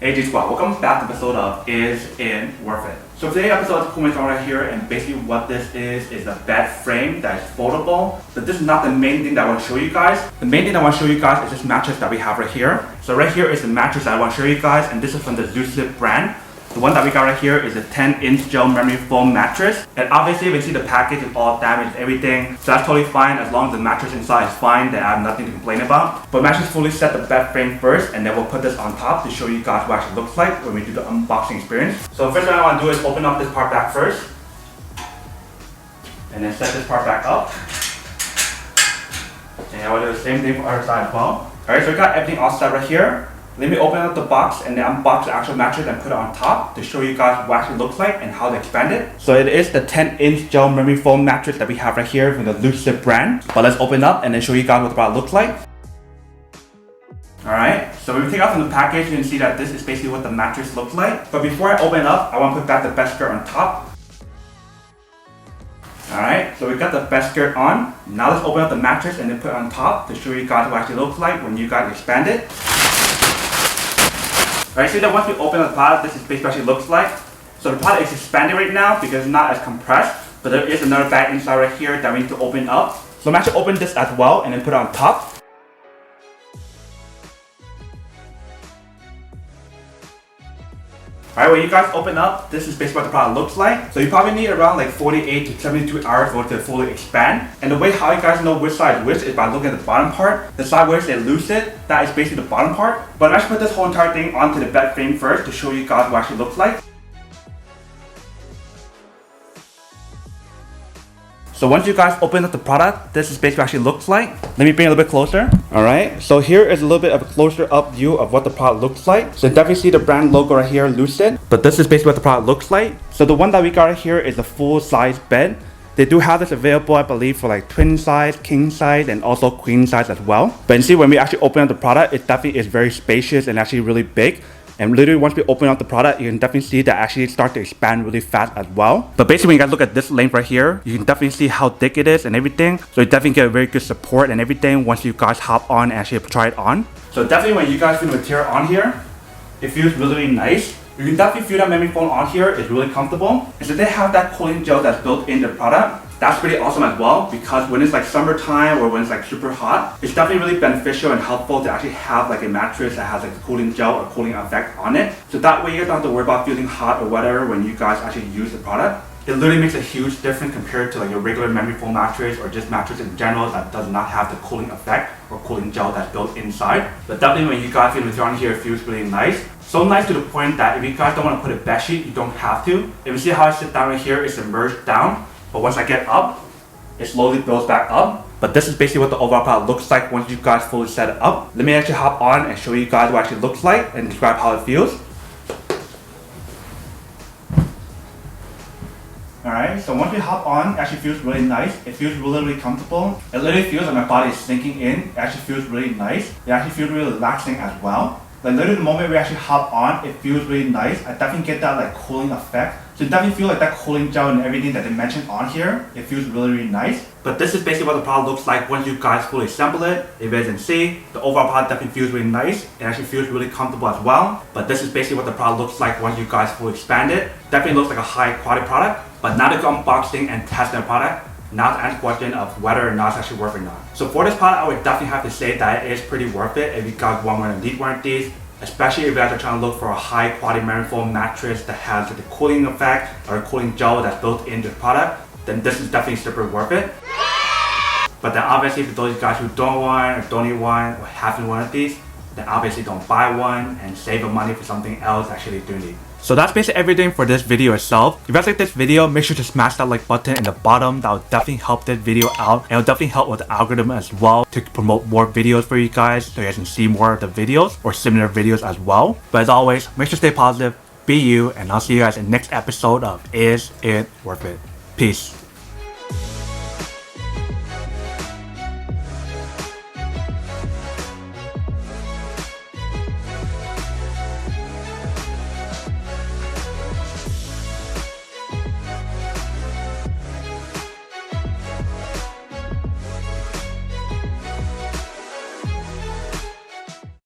Hey G Squad, welcome back to the episode of Is It Worth It? So today's episode is coming right here, and basically what this is a bed frame that is foldable. But this is not the main thing that I want to show you guys. The main thing I want to show you guys is this mattress that we have right here. So right here is the mattress that I want to show you guys, and this is from the Lucid brand. The one that we got right here is a 10-inch gel memory foam mattress. And obviously, we see the package is all damaged, everything. So that's totally fine as long as the mattress inside is fine. Then I have nothing to complain about. But mattress fully set the bed frame first, and then we'll put this on top to show you guys what it actually looks like when we do the unboxing experience. So first thing I want to do is open up this part back first, and then set this part back up. And I will do the same thing for the other side as well. Alright, so we got everything all set right here. Let me open up the box and then unbox the actual mattress and put it on top to show you guys what it actually looks like and how to expand it. So it is the 10-inch gel memory foam mattress that we have right here from the Lucid brand. But let's open up and then show you guys what the product looks like. Alright, so when we take out from the package, you can see that this is basically what the mattress looks like. But before I open it up, I want to put back the bed skirt on top. Alright, so we got the bed skirt on. Now let's open up the mattress and then put it on top to show you guys what it actually looks like when you guys expand it. Alright, see that once we open the product, this is basically what it looks like. So the product is expanded right now because it's not as compressed, but there is another bag inside right here that we need to open up. So I'm actually open this as well and then put it on top. Alright, when you guys open up, this is basically what the product looks like. So you probably need around like 48 to 72 hours for it to fully expand. And the way how you guys know which side is which is by looking at the bottom part. The side where it says Lucid, that is basically the bottom part. But I'm actually put this whole entire thing onto the bed frame first to show you guys what it actually looks like. So once you guys open up the product, this is basically what it actually looks like. Let me bring it a little bit closer. Alright, so here is a little bit of a closer up view of what the product looks like. So definitely see the brand logo right here, Lucid. But this is basically what the product looks like. So the one that we got right here is a full size bed. They do have this available, I believe, for like twin size, king size, and also queen size as well. But you see, when we actually open up the product, it definitely is very spacious and actually really big. And literally once we open up the product, you can definitely see that actually start to expand really fast as well. But basically when you guys look at this length right here, you can definitely see how thick it is and everything. So you definitely get a very good support and everything once you guys hop on and actually try it on. So definitely when you guys feel the material on here, it feels really, really nice. You can definitely feel that memory foam on here is really comfortable. And so they have that cooling gel that's built in the product. That's pretty awesome as well, because when it's like summertime or when it's like super hot, it's definitely really beneficial and helpful to actually have like a mattress that has like a cooling gel or cooling effect on it. So that way you guys don't have to worry about feeling hot or whatever when you guys actually use the product. It literally makes a huge difference compared to like your regular memory foam mattress or just mattress in general that does not have the cooling effect or cooling gel that's built inside. But definitely when you guys feel the material on here, it feels really nice. So nice to the point that if you guys don't want to put a bed sheet, you don't have to. If you see how I sit down right here, it's submerged down. But once I get up, it slowly builds back up. But this is basically what the overall product looks like once you guys fully set it up. Let me actually hop on and show you guys what it actually looks like and describe how it feels. Alright, so once we hop on, it actually feels really nice. It feels really, really comfortable. It literally feels like my body is sinking in. It actually feels really nice. It actually feels really relaxing as well. Like literally the moment we actually hop on, it feels really nice. I definitely get that like cooling effect. So you definitely feel like that cooling gel and everything that they mentioned on here. It feels really, really nice. But this is basically what the product looks like once you guys fully assemble it. If you guys can see, the overall product definitely feels really nice. It actually feels really comfortable as well. But this is basically what the product looks like once you guys fully expand it. Definitely looks like a high quality product. But now to go unboxing and test the product, now to answer the question of whether or not it's actually worth it or not. So for this product, I would definitely have to say that it is pretty worth it if you guys want one of these. Especially if you guys are trying to look for a high quality memory foam mattress that has the cooling effect or a cooling gel that's built into the product, then this is definitely super worth it. But then obviously for those guys who don't want or don't need one or haven't one of these, then obviously don't buy one and save the money for something else actually do need. So that's basically everything for this video itself. If you guys like this video, make sure to smash that like button in the bottom. That will definitely help this video out, and it will definitely help with the algorithm as well to promote more videos for you guys so you guys can see more of the videos or similar videos as well. But as always, make sure to stay positive, be you, and I'll see you guys in the next episode of Is It Worth It? Peace.